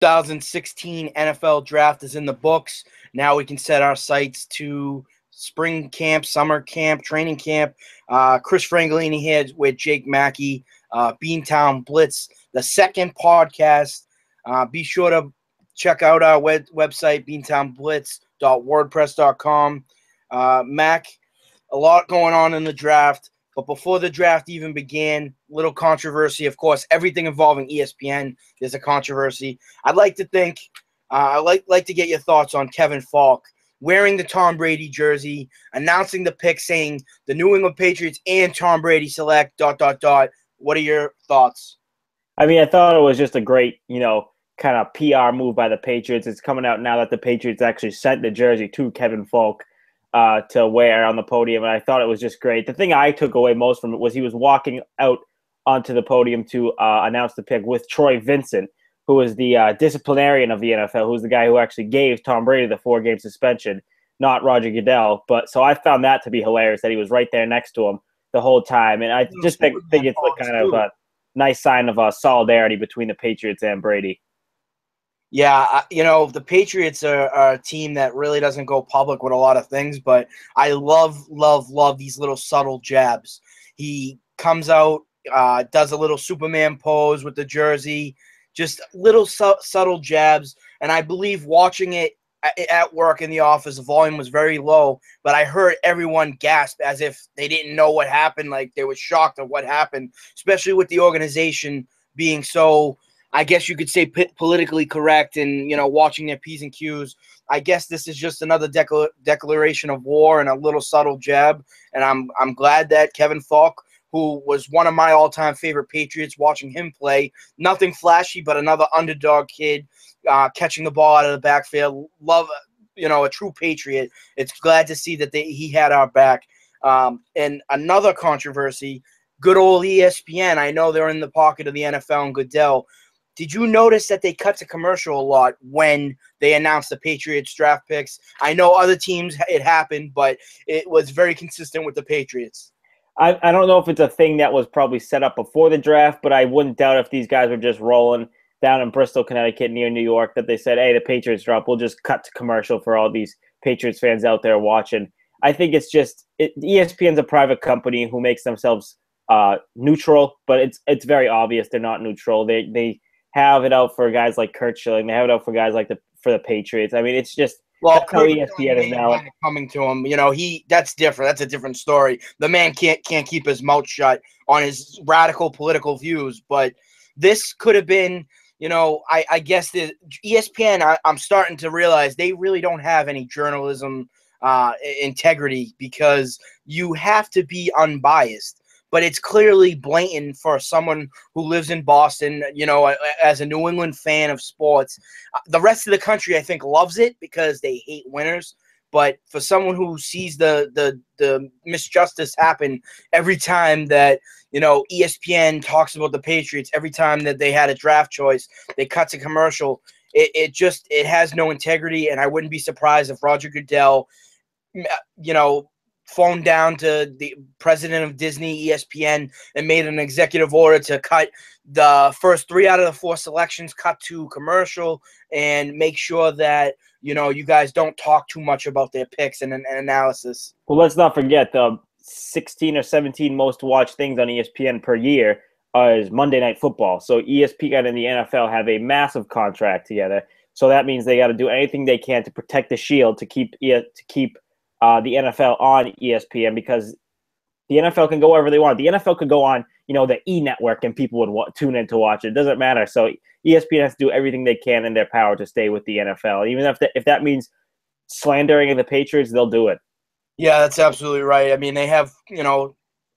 2016 NFL draft is in the books. Now we can set our sights to spring camp, summer camp, training camp. Chris Frangolini here with Jake Mackey, Beantown Blitz, the second podcast. Be sure to check out our website, beantownblitz.wordpress.com. Mac, a lot going on in the draft. But before the draft even began, little controversy. Of course, everything involving ESPN, there's a controversy. I'd like to think, I'd like to get your thoughts on Kevin Falk wearing the Tom Brady jersey, announcing the pick, saying the New England Patriots and Tom Brady select ... What are your thoughts? I mean, I thought it was just a great, kind of PR move by the Patriots. It's coming out now that the Patriots actually sent the jersey to Kevin Falk to wear on the podium, and I thought it was just great. The thing I took away most from it was he was walking out onto the podium to announce the pick with Troy Vincent, who is the disciplinarian of the NFL, who's the guy who actually gave Tom Brady the 4-game suspension, not Roger Goodell. But so I found that to be hilarious that he was right there next to him the whole time, and I just think it's like kind of a nice sign of solidarity between the Patriots and Brady. Yeah, the Patriots are a team that really doesn't go public with a lot of things, but I love these little subtle jabs. He comes out, does a little Superman pose with the jersey, just little subtle jabs. And I believe watching it at work in the office, the volume was very low, but I heard everyone gasp as if they didn't know what happened, like they were shocked at what happened, especially with the organization being so, I guess you could say, politically correct and, watching their P's and Q's. I guess this is just another declaration of war and a little subtle jab. And I'm glad that Kevin Falk, who was one of my all-time favorite Patriots, watching him play, nothing flashy, but another underdog kid catching the ball out of the backfield. Love, a true Patriot. It's glad to see that he had our back. And another controversy, good old ESPN. I know they're in the pocket of the NFL and Goodell. Did you notice that they cut to commercial a lot when they announced the Patriots draft picks? I know other teams it happened, but it was very consistent with the Patriots. I don't know if it's a thing that was probably set up before the draft, but I wouldn't doubt if these guys were just rolling down in Bristol, Connecticut, near New York, that they said, hey, the Patriots drop, we'll just cut to commercial for all these Patriots fans out there watching. I think it's just ESPN's a private company who makes themselves neutral, but it's very obvious they're not neutral. They have it out for guys like Kurt Schilling. They have it out for guys like for the Patriots. I mean, it's just that's how ESPN is now coming to him. That's different. That's a different story. The man can't keep his mouth shut on his radical political views. But this could have been, I guess the ESPN. I'm starting to realize they really don't have any journalism integrity, because you have to be unbiased. But it's clearly blatant for someone who lives in Boston, as a New England fan of sports. The rest of the country, I think, loves it because they hate winners. But for someone who sees the misjustice happen every time that, ESPN talks about the Patriots, every time that they had a draft choice, they cut to commercial, it has no integrity. And I wouldn't be surprised if Roger Goodell, phoned down to the president of Disney, ESPN, and made an executive order to cut the first 3 out of the 4 selections, cut to commercial, and make sure that, you guys don't talk too much about their picks and analysis. Well, let's not forget the 16 or 17 most watched things on ESPN per year is Monday Night Football. So ESPN and the NFL have a massive contract together. So that means they got to do anything they can to protect the shield, to keep the NFL on ESPN, because the NFL can go wherever they want. The NFL could go on, the E Network, and people would tune in to watch it. It doesn't matter. So ESPN has to do everything they can in their power to stay with the NFL. Even if that means slandering the Patriots, they'll do it. Yeah, that's absolutely right. I mean, they have,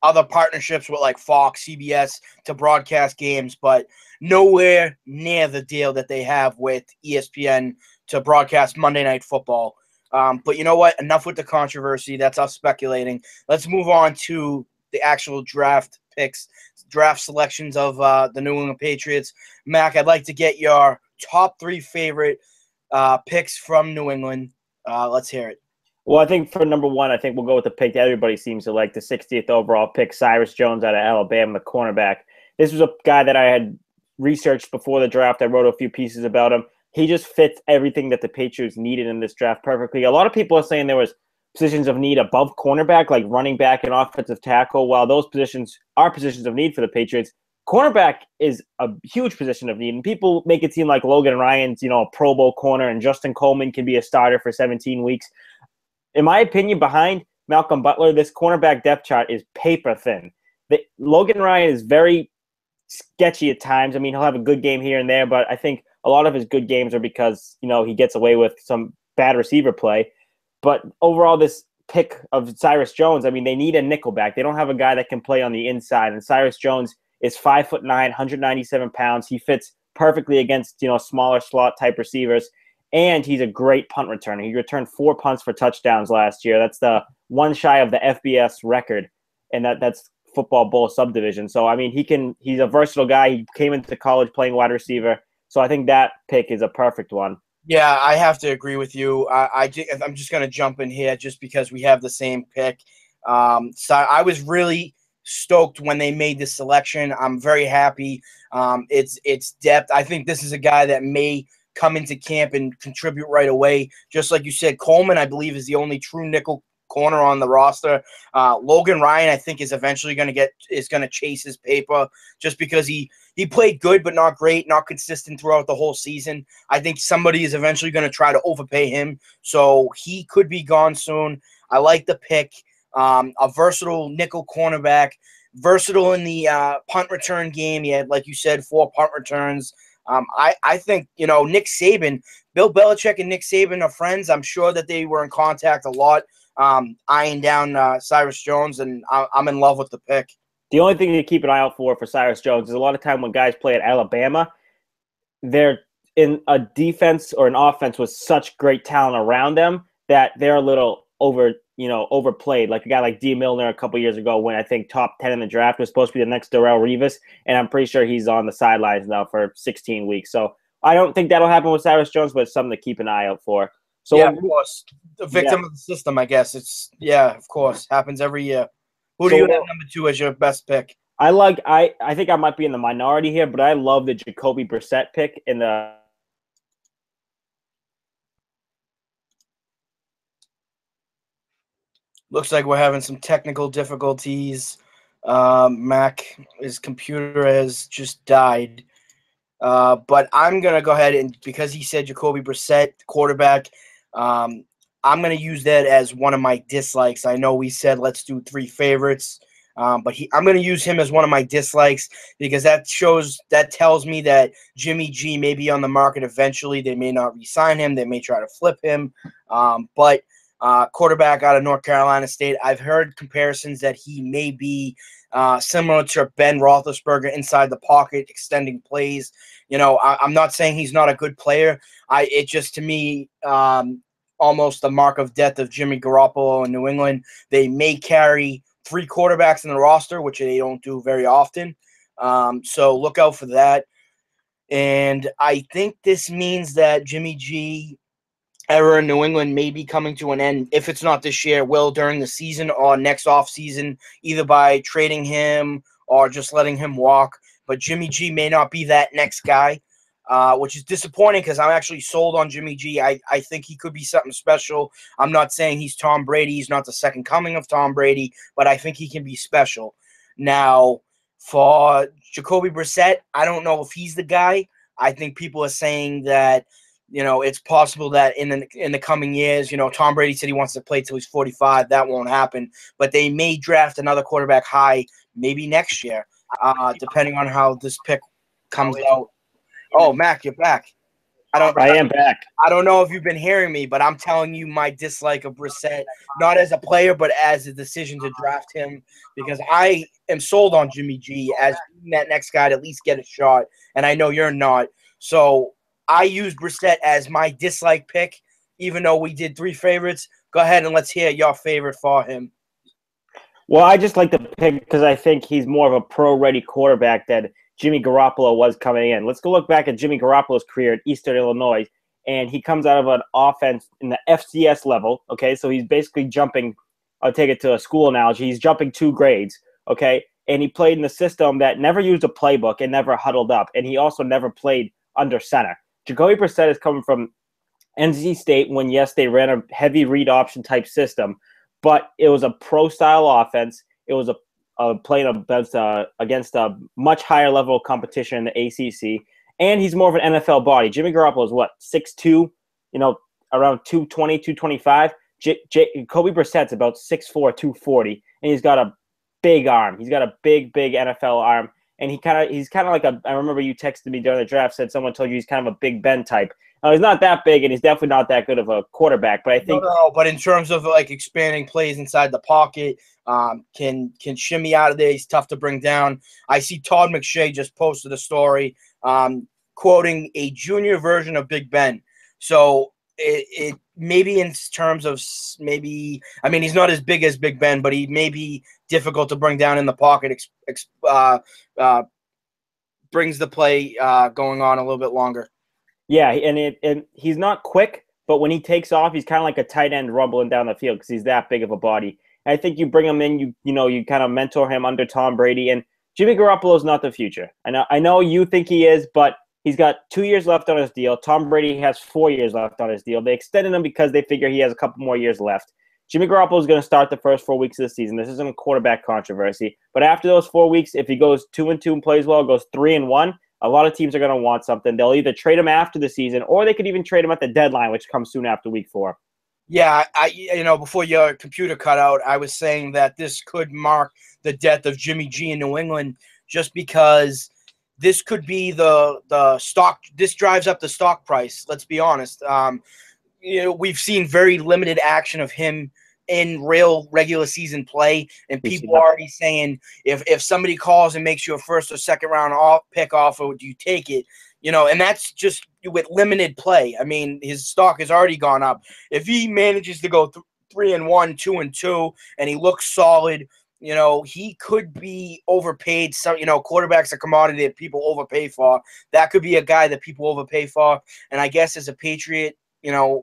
other partnerships with like Fox, CBS to broadcast games, but nowhere near the deal that they have with ESPN to broadcast Monday Night Football. But you know what? Enough with the controversy. That's us speculating. Let's move on to the actual draft picks, draft selections of the New England Patriots. Mac, I'd like to get your top 3 favorite picks from New England. Let's hear it. Well, I think for number 1, I think we'll go with the pick that everybody seems to like, the 60th overall pick, Cyrus Jones out of Alabama, the cornerback. This was a guy that I had researched before the draft. I wrote a few pieces about him. He just fits everything that the Patriots needed in this draft perfectly. A lot of people are saying there was positions of need above cornerback, like running back and offensive tackle. While those positions are positions of need for the Patriots, cornerback is a huge position of need. And people make it seem like Logan Ryan's, a Pro Bowl corner, and Justin Coleman can be a starter for 17 weeks. In my opinion, behind Malcolm Butler, this cornerback depth chart is paper thin. Logan Ryan is very sketchy at times. I mean, he'll have a good game here and there, but I think a lot of his good games are because, he gets away with some bad receiver play. But overall, this pick of Cyrus Jones, I mean, they need a nickelback. They don't have a guy that can play on the inside. And Cyrus Jones is 5'9", 197 pounds. He fits perfectly against, smaller slot type receivers. And he's a great punt returner. He returned 4 punts for touchdowns last year. That's the one shy of the FBS record. And that's football bowl subdivision. So, I mean, he's a versatile guy. He came into college playing wide receiver. So I think that pick is a perfect one. Yeah, I have to agree with you. I'm just going to jump in here just because we have the same pick. So I was really stoked when they made this selection. I'm very happy. It's depth. I think this is a guy that may come into camp and contribute right away. Just like you said, Coleman, I believe, is the only true nickel corner on the roster. Logan Ryan, I think, is eventually going to chase his paper just because he played good but not great, not consistent throughout the whole season. I think somebody is eventually going to try to overpay him, so he could be gone soon. I like the pick. A versatile nickel cornerback, versatile in the punt return game. He had, like you said, 4 punt returns. I think, Nick Saban, Bill Belichick and Nick Saban are friends. I'm sure that they were in contact a lot, eyeing down Cyrus Jones, and I'm in love with the pick. The only thing to keep an eye out for Cyrus Jones is a lot of time when guys play at Alabama, they're in a defense or an offense with such great talent around them that they're a little overplayed. Like a guy like D. Milner a couple years ago when I think top 10 in the draft was supposed to be the next Darrelle Revis, and I'm pretty sure he's on the sidelines now for 16 weeks. So I don't think that'll happen with Cyrus Jones, but it's something to keep an eye out for. So yeah, of course. The victim of the system, I guess. Of course. Happens every year. Who do you have number 2 as your best pick? I think I might be in the minority here, but I love the Jacoby Brissett pick in the Looks like we're having some technical difficulties. Mac, his computer has just died. But I'm going to go ahead and, because he said Jacoby Brissett, quarterback, I'm going to use that as one of my dislikes. I know we said let's do 3 favorites, but I'm going to use him as one of my dislikes because that tells me that Jimmy G may be on the market eventually. They may not re-sign him. They may try to flip him. But quarterback out of North Carolina State, I've heard comparisons that he may be similar to Ben Roethlisberger inside the pocket, extending plays. I'm not saying he's not a good player. It just, to me, almost the mark of death of Jimmy Garoppolo in New England. They may carry 3 quarterbacks in the roster, which they don't do very often. So look out for that. And I think this means that Jimmy G era in New England may be coming to an end. If it's not this year, will during the season or next offseason, either by trading him or just letting him walk. But Jimmy G may not be that next guy, which is disappointing because I'm actually sold on Jimmy G. I think he could be something special. I'm not saying he's Tom Brady. He's not the second coming of Tom Brady, but I think he can be special. Now, for Jacoby Brissett, I don't know if he's the guy. I think people are saying that it's possible that in the coming years, Tom Brady said he wants to play till he's 45. That won't happen. But they may draft another quarterback high maybe next year, depending on how this pick comes out. Oh, Mac, you're back. I am back. I don't know if you've been hearing me, but I'm telling you my dislike of Brissett, not as a player, but as a decision to draft him, because I am sold on Jimmy G as that next guy to at least get a shot, and I know you're not. So I used Brissett as my dislike pick, even though we did 3 favorites. Go ahead and let's hear your favorite for him. Well, I just like the pick because I think he's more of a pro-ready quarterback than Jimmy Garoppolo was coming in. Let's go look back at Jimmy Garoppolo's career at Eastern Illinois, and he comes out of an offense in the FCS level, okay? So he's basically jumping – I'll take it to a school analogy. He's jumping 2 grades, okay? and he played in the system that never used a playbook and never huddled up, and he also never played under center. Jacoby Brissett is coming from NC State when, yes, they ran a heavy read option type system, but it was a pro-style offense. It was playing against a much higher level of competition in the ACC, and he's more of an NFL body. Jimmy Garoppolo is what, 6'2", around 220, 225. Jacoby Brissett's about 6'4", 240, and he's got a big arm. He's got a big NFL arm, and he's kind of like I remember you texted me during the draft, said someone told you he's kind of a Big Ben type. Now, he's not that big, and he's definitely not that good of a quarterback, but I think no, but in terms of like expanding plays inside the pocket, can shimmy out of there. He's tough to bring down. I see Todd McShay just posted a story quoting a junior version of Big Ben. So it maybe in terms of maybe, I mean, he's not as big as Big Ben, but he may be difficult to bring down in the pocket. Brings the play going on a little bit longer. Yeah, and he's not quick, but when he takes off, he's kind of like a tight end rumbling down the field because he's that big of a body. And I think you bring him in, you kind of mentor him under Tom Brady, and Jimmy Garoppolo is not the future. I know you think he is, but he's got 2 years left on his deal. Tom Brady has 4 years left on his deal. They extended him because they figure he has a couple more years left. Jimmy Garoppolo is going to start the first 4 weeks of the season. This isn't a quarterback controversy, but after those 4 weeks, if he goes 2-2 and plays well, goes 3-1. A lot of teams are going to want something. They'll either trade him after the season, or they could even trade him at the deadline, which comes soon after week 4. Yeah, before your computer cut out, I was saying that this could mark the death of Jimmy G in New England, just because this could be the stock. This drives up the stock price. Let's be honest. We've seen very limited action of him in real regular season play, and people are already saying if somebody calls and makes you a first or second round pick offer, do you take it? And that's just with limited play. I mean, his stock has already gone up. If he manages to go 3-1, 2-2, and he looks solid, he could be overpaid. Some, quarterback's a commodity that people overpay for. That could be a guy that people overpay for. And I guess as a Patriot,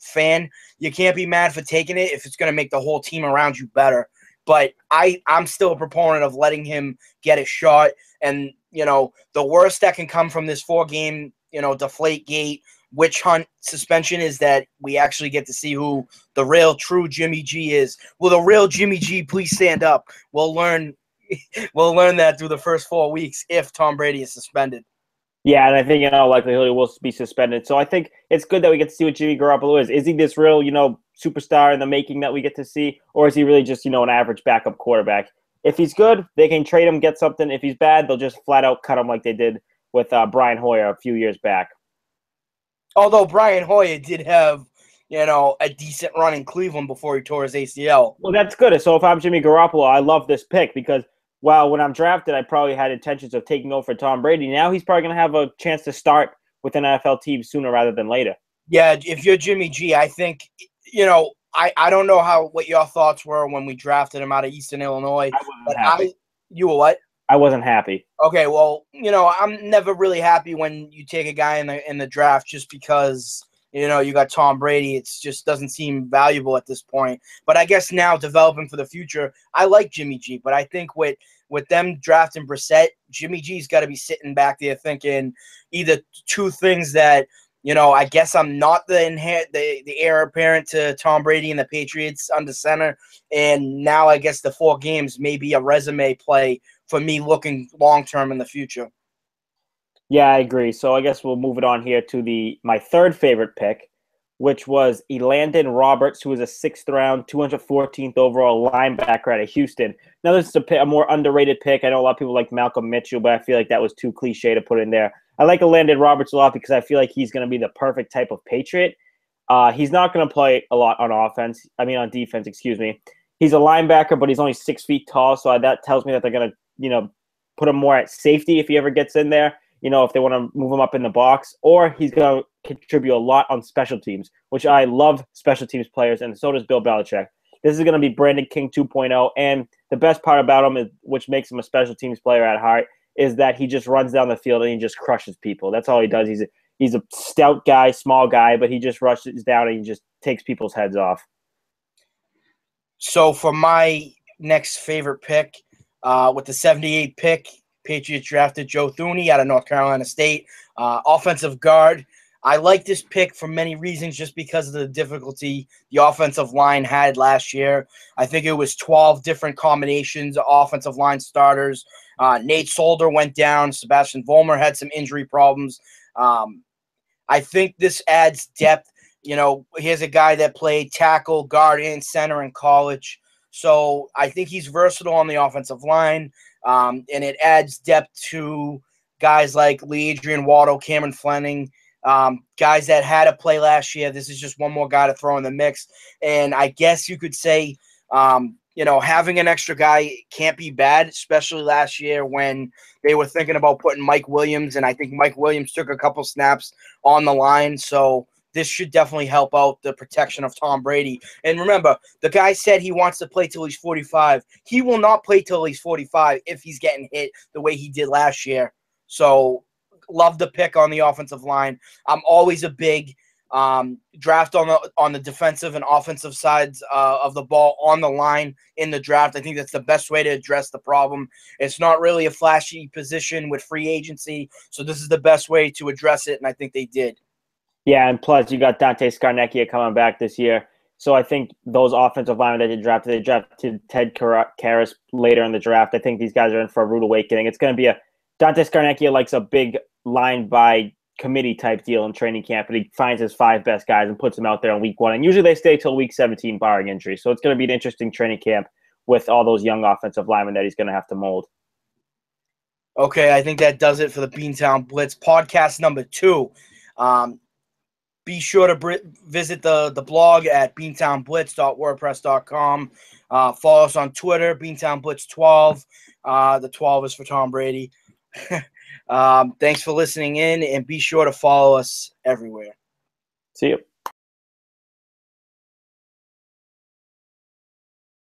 fan, you can't be mad for taking it if it's going to make the whole team around you better. But I'm still a proponent of letting him get a shot. And, the worst that can come from this 4-game, deflate gate, witch hunt suspension is that we actually get to see who the real true Jimmy G is. Will the real Jimmy G please stand up? We'll learn that through the first 4 weeks if Tom Brady is suspended. Yeah, and I think in all likelihood he will be suspended. So I think it's good that we get to see what Jimmy Garoppolo is. Is he this real, superstar in the making that we get to see, or is he really just, an average backup quarterback? If he's good, they can trade him, get something. If he's bad, they'll just flat out cut him like they did with Brian Hoyer a few years back. Although Brian Hoyer did have, a decent run in Cleveland before he tore his ACL. Well, that's good. So if I'm Jimmy Garoppolo, I love this pick because, when I'm drafted, I probably had intentions of taking over for Tom Brady. Now he's probably going to have a chance to start with an NFL team sooner rather than later. Yeah, if you're Jimmy G, I think, I don't know what your thoughts were when we drafted him out of Eastern Illinois. I wasn't happy. You were what? I wasn't happy. Okay, well, I'm never really happy when you take a guy in the draft just because, you got Tom Brady. It just doesn't seem valuable at this point. But I guess now developing for the future, I like Jimmy G. But I think with them drafting Brissett, Jimmy G's got to be sitting back there thinking either two things that, I guess I'm not the heir apparent to Tom Brady and the Patriots under center. And now I guess the 4 games may be a resume play for me looking long-term in the future. Yeah, I agree. So I guess we'll move it on here to my third favorite pick, which was Elandon Roberts, who was a 6th-round, 214th overall linebacker out of Houston. Now, this is a more underrated pick. I know a lot of people like Malcolm Mitchell, but I feel like that was too cliche to put in there. I like Elandon Roberts a lot because I feel like he's going to be the perfect type of Patriot. He's not going to play a lot on defense, excuse me. He's a linebacker, but he's only 6 feet tall, so that tells me that they're going to, put him more at safety if he ever gets in there. If they want to move him up in the box, or he's going to contribute a lot on special teams, which I love special teams players, and so does Bill Belichick. This is going to be Brandon King 2.0, and the best part about him, which makes him a special teams player at heart, is that he just runs down the field and he just crushes people. That's all he does. He's a stout guy, small guy, but he just rushes down and he just takes people's heads off. So for my next favorite pick, With the 78 pick, Patriots drafted Joe Thuney out of North Carolina State, offensive guard. I like this pick for many reasons, just because of the difficulty the offensive line had last year. I think it was 12 different combinations of offensive line starters. Nate Solder went down. Sebastian Vollmer had some injury problems. I think this adds depth. Here's a guy that played tackle, guard, and center in college. So I think he's versatile on the offensive line, and it adds depth to guys like Lee Adrian Waddle, Cameron Fleming, guys that had to play last year. This is just one more guy to throw in the mix. And I guess you could say, having an extra guy can't be bad, especially last year when they were thinking about putting Mike Williams, and I think Mike Williams took a couple snaps on the line. So this should definitely help out the protection of Tom Brady. And remember, the guy said he wants to play till he's 45. He will not play till he's 45 if he's getting hit the way he did last year. So love the pick on the offensive line. I'm always a big draft on the defensive and offensive sides of the ball on the line in the draft. I think that's the best way to address the problem. It's not really a flashy position with free agency, so this is the best way to address it, and I think they did. Yeah, and plus you got Dante Scarnecchia coming back this year. So I think those offensive linemen that they drafted Ted Karras later in the draft. I think these guys are in for a rude awakening. It's going to be Dante Scarnecchia likes a big line by committee type deal in training camp, and he finds his 5 best guys and puts them out there in week 1. And usually they stay till week 17 barring injury. So it's going to be an interesting training camp with all those young offensive linemen that he's going to have to mold. Okay, I think that does it for the Beantown Blitz podcast number 2. Be sure to visit the blog at beantownblitz.wordpress.com. Follow us on Twitter, BeantownBlitz12. The 12 is for Tom Brady. Thanks for listening in, and be sure to follow us everywhere. See you.